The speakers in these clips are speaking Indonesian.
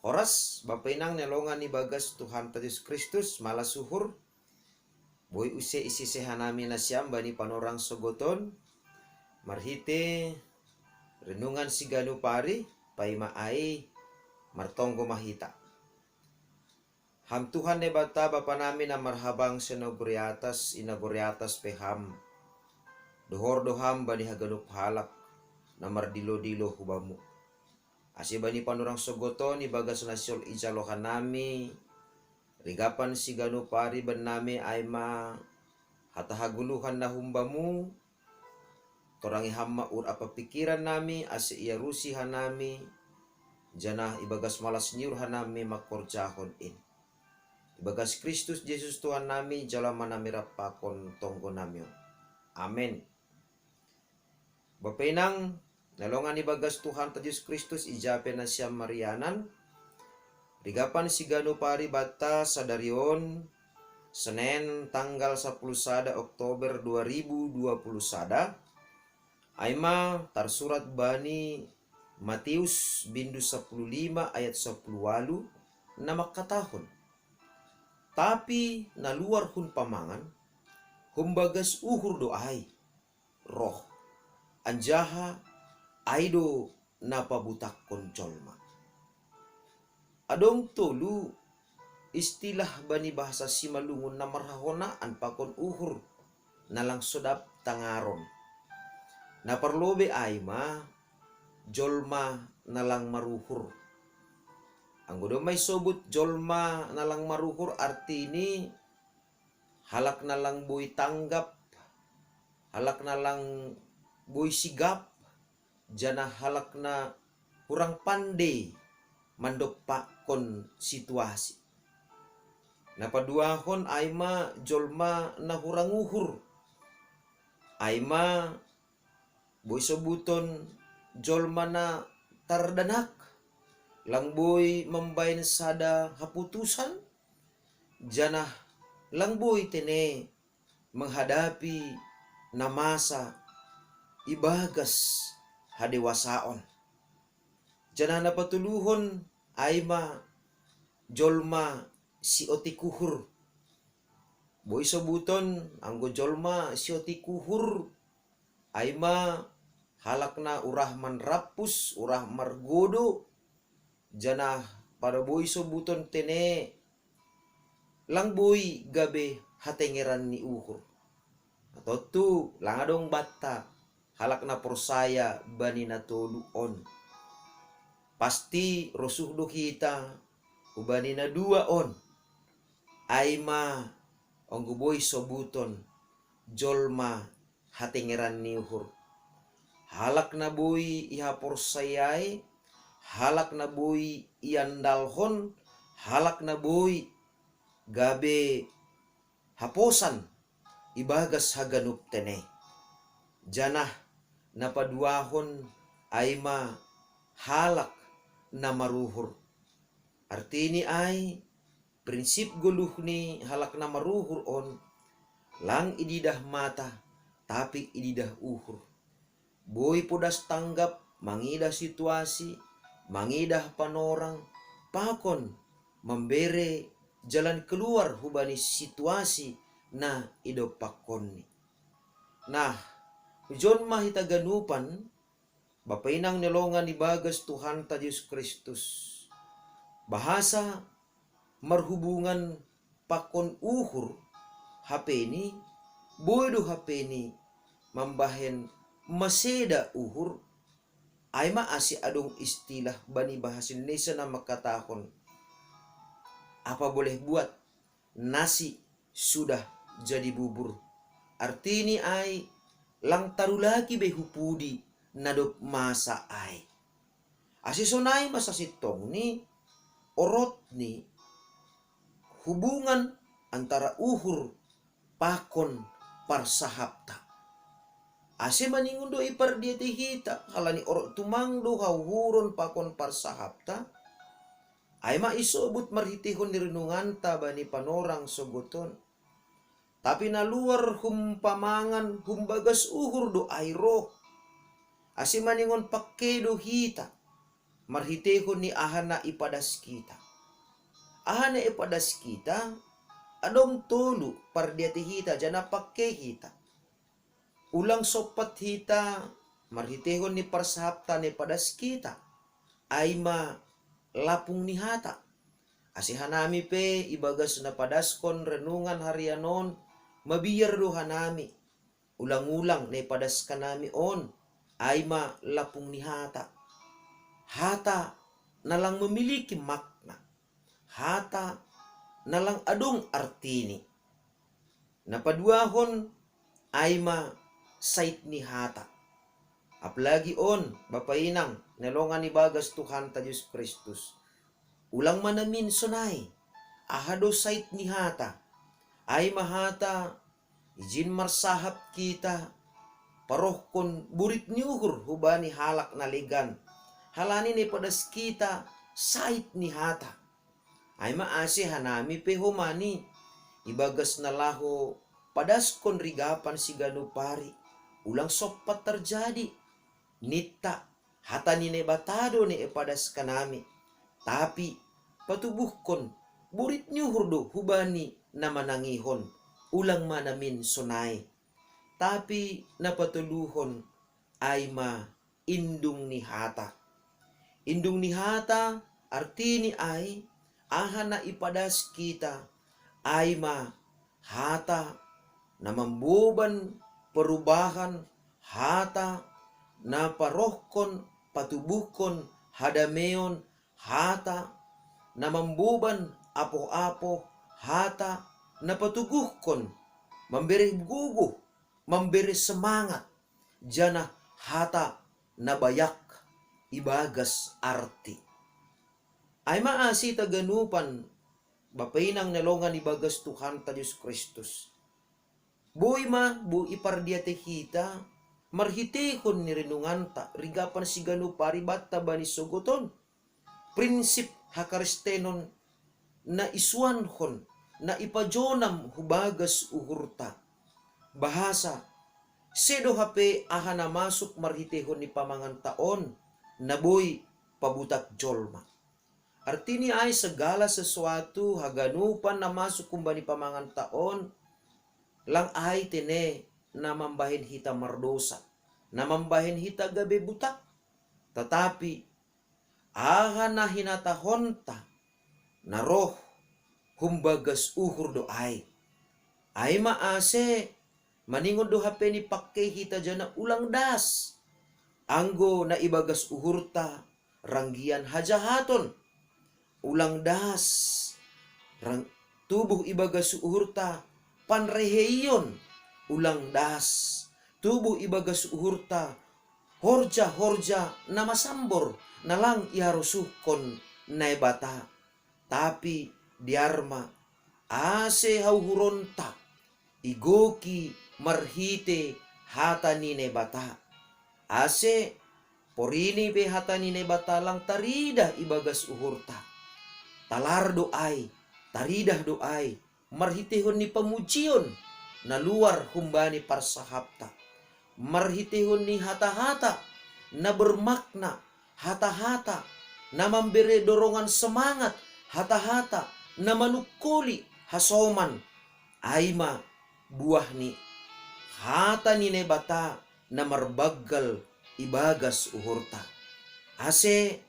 Oras bapainang nelongan ni bagas Tuhan Yesus Kristus malas suhur. Boy use isi sehanami na siyam bani panorang sogoton. Marhite renungan si Ganu pari paimaay martonggo mahita. Ham Tuhan ne bata bapa namin na marhabang inaguriatas peham. Dohor doham bani haganup halak na mardilo-dilo hubamu. Asi bani panurang sogoton ibagas nasyol ijalohan nami. Rigapan si Ganu pari ban nami ay ma hatahaguluhan na humbamu. Torangi hamma ur apa pikiran nami asi iarusihan nami. Jana ibagas malas niurhan nami makorjahon in. Ibagas Kristus Jesus Tuhan nami jalaman nami rapakon tonggo nami. Amen. Bapainang nalongan ibagas Tuhan Yesus Kristus ijape na siya Marianan. Rigapan si Ganu pari bata sadarion Senin tanggal 10 sada Oktober 2020 sada. Aima tarsurat bani Matius bindu 15 ayat 10 na makatahon. Tapi naluar hun pamangan, humbagas uhur doai, roh, anjaha, aido napabutak koncolma. Adong tolu istilah bani bahasa Simalungun na marhahonaan pakon uhur nalang sodap tangaron. Na parlobe aima, jolma nalang maruhur. Ang gudo may sobut jolma nalang maruhur arti ini halak nalang boy tanggap, halak nalang boy sigap, jana halak na kurang pandai mandopakon situasi. Napaduahon aima jolma na hurang uhur. Aima boy sobuton jolma na tardanak. Langboy mambayin sada haputusan, janah langboy tene menghadapi na masa ibagas hadewasaon. Janah napatuluhon aima jolma si otikuhur. Boy sobuton anggo jolma si otikuhur aima halak na urah manrapus, urah margodo. Janah para boy sobuton tene lang boy gabe hatengeran ni uhur. Atau tu langadong bata halak na persaya bani na toluon. Pasti rosuh do kita ubani na dua on. Aima onggo boy sobuton jolma hatengeran ni uhur. Halak na boy iha persayai, halak na boy iandalhon, halak na boy gabe haposan ibagas haganup tene. Janah napaduahon aima halak na maruhur. Arti ini ay prinsip guluh ni halak na maruhur on lang ididah mata tapi ididah uhur. Boy podas tanggap mangidah situasi, mangidah panorang, pakon membere jalan keluar hubani situasi na idopakon. Nah, hujon mahita ganupan, bapainang nelongan ibagas Tuhan Yesus Kristus. Bahasa marhubungan pakon uhur, hapeni, bodo hapeni, mambahen maseda uhur. Ay maasi adong istilah bani bahasa Indonesia na makatahon. Apa boleh buat, nasi sudah jadi bubur. Arti ini ay lang tarulaki behupudi nadop masa ay. Asisonay masasitong ni orot ni hubungan antara uhur pakon parsahapta. Ase maningundo ipar dia hita halani orok tumangdo hauhuron pakon parsahapta. Ay maisobut marhitihon nirenungan bani panorang sogoton. Tapi naluar humpamangan humbagas uhur do ayro. Ase maningon pakedo hita marhitehon ni ahana ipadas kita. Ahana ipadas kita, adong tulu pardiati hita, jana pakke hita. Ulang sopat hita, marhitehon ni parsahapta ni padas kita. Aima lapung ni hata. Asihanami pe ibagas na padaskon renungan harianon, mabiyar do hanami. Ulang-ulang na ipadas kanami on, aima lapung ni hata. Hata na lang memiliki makna. Hata na lang adong artini. Napaduahon aima sait ni hata. Apalagi on, bapainang, nalongan ni bagas Tuhan ta Diyos Kristus. Ulang manamin sonay, ahado sait ni hata. Ay mahata, ijin marsahap kita, parohkon burit ni uhur, hubani halak na ligan. Halani ni padas kita, sait ni hata. Ay maasi hanami pe humani, ibagas na laho, padaskon rigapan si ganupari. Ulang sopat terjadi. Nita, hata ni batado ni ipadas kanami. Tapi, patubuhkon, burit niyo hurdo, hubani na manangihon, ulang manamin sunay. Tapi, napatuluhon, ay indung ni hata. Indung ni hata, artini ay, ahana ipadas kita, ay hata, na mambuban, perubahan, hata, na parohkon, patubuhkon, hadameon, hata, na mambuban, apo-apo, hata, na patuguhkon, memberi guguh, memberi semangat, jana hata, na bayak, ibagas arti. Ay maasi taganupan, bapainang nalongan ibagas Tuhan ta Diyos Kristus. Buhay bu ipardiate kita, marhitehon ni renungan ta, rigapan si ganupari bata bani sogoton. Prinsip hakaristenon na isuanhon, na ipajonam hubagas uhurta. Bahasa, sedo hape ahana masuk marhitehon ni pamangan taon, naboy pabutak jolma. Artini ay segala sesuatu haganupan na masuk kumbani pamangan taon, lang ay tene na mambahin hita mardosa, na mambahin hita gabe butak. Tetapi, ahana hinatahonta, na roh, humbagas uhur do ay. Ay maase, maningon do hape ni pakke hita jana ulang das. Anggo na ibagas uhurta, ranggian hajahaton. Ulang das, tubuh ibagas uhurta, panreheyon, ulang das, tubuh ibagas uhurta, horja-horja na masambor, nalang iharusukon na ibata. Tapi diarma, ase hauhuronta, igoki marhite hata ni nebata. Ase, porini pe hata ni nebata lang tarida ibagas uhurta. Talar doay, taridah doay, marhitehon ni pamujion, na luar humbani parsahapta. Marhitehon ni hata-hata, na bermakna, hata-hata, na memberi dorongan semangat, hata-hata, na manukuli hasoman, aima buah ni hata ni nebata, na marbagal ibagas uhurta. Ase,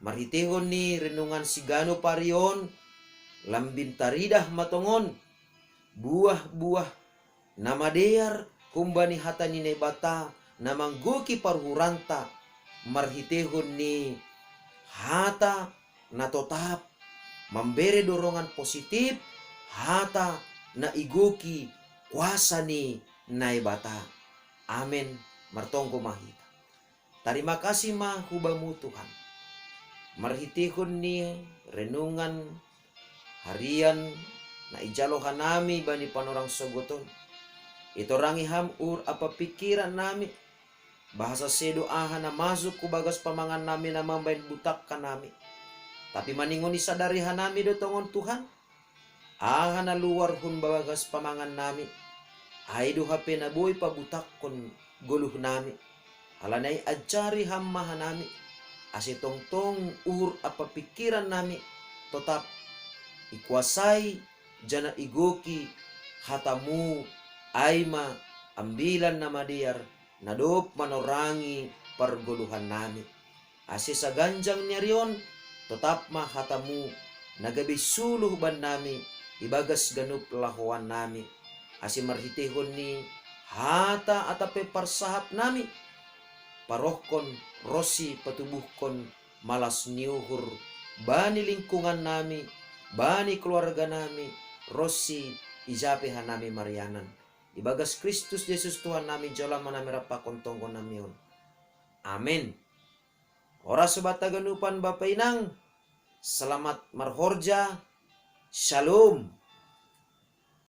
marhitehon ni renungan sigano parion, lambin taridah matongon, buah-buah na madear kumbani hata ni nebata, na mangguki parhuranta, marhitehon ni hata na totap, memberi dorongan positif, hata na iguki kuasa ni naibata. Amin. Martongko mahita. Terima kasih hubamu Tuhan. Marhitehon ni renungan harian na ijalohan nami bani panorang sogoton. Ito rangi hamur apa pikiran nami. Bahasa sedo aha na masuk kubagas pamangan nami na mambain butak ka nami. Tapi maningon isadari hanami do tongon Tuhan. Aha na luar hun bagas pamangan nami. Ay do hape na boy pabutak kon guluh nami. Halanay ajari hammahan nami. Ase tongtong uhur apa pikiran nami tetap ikuasai jana igoki hatamu aima ambilan nama diar nadop manorangi pergoluhan nami. Ase saganjang nyarion tetap mah hatamu nagabi suluh ban nami ibagas ganup lahuan nami. Ase marhitihon ni hata atape parsahap nami parohkon rosi patubuhkon malas niuhur bani lingkungan nami, bani keluarga nami, rosi ijapehan nami marianan. Ibagas Kristus Yesus Tuhan nami jola manami rapakon tonggon namion. Amin. Ora sobat taganupan Bapak Inang, selamat marhorja, shalom.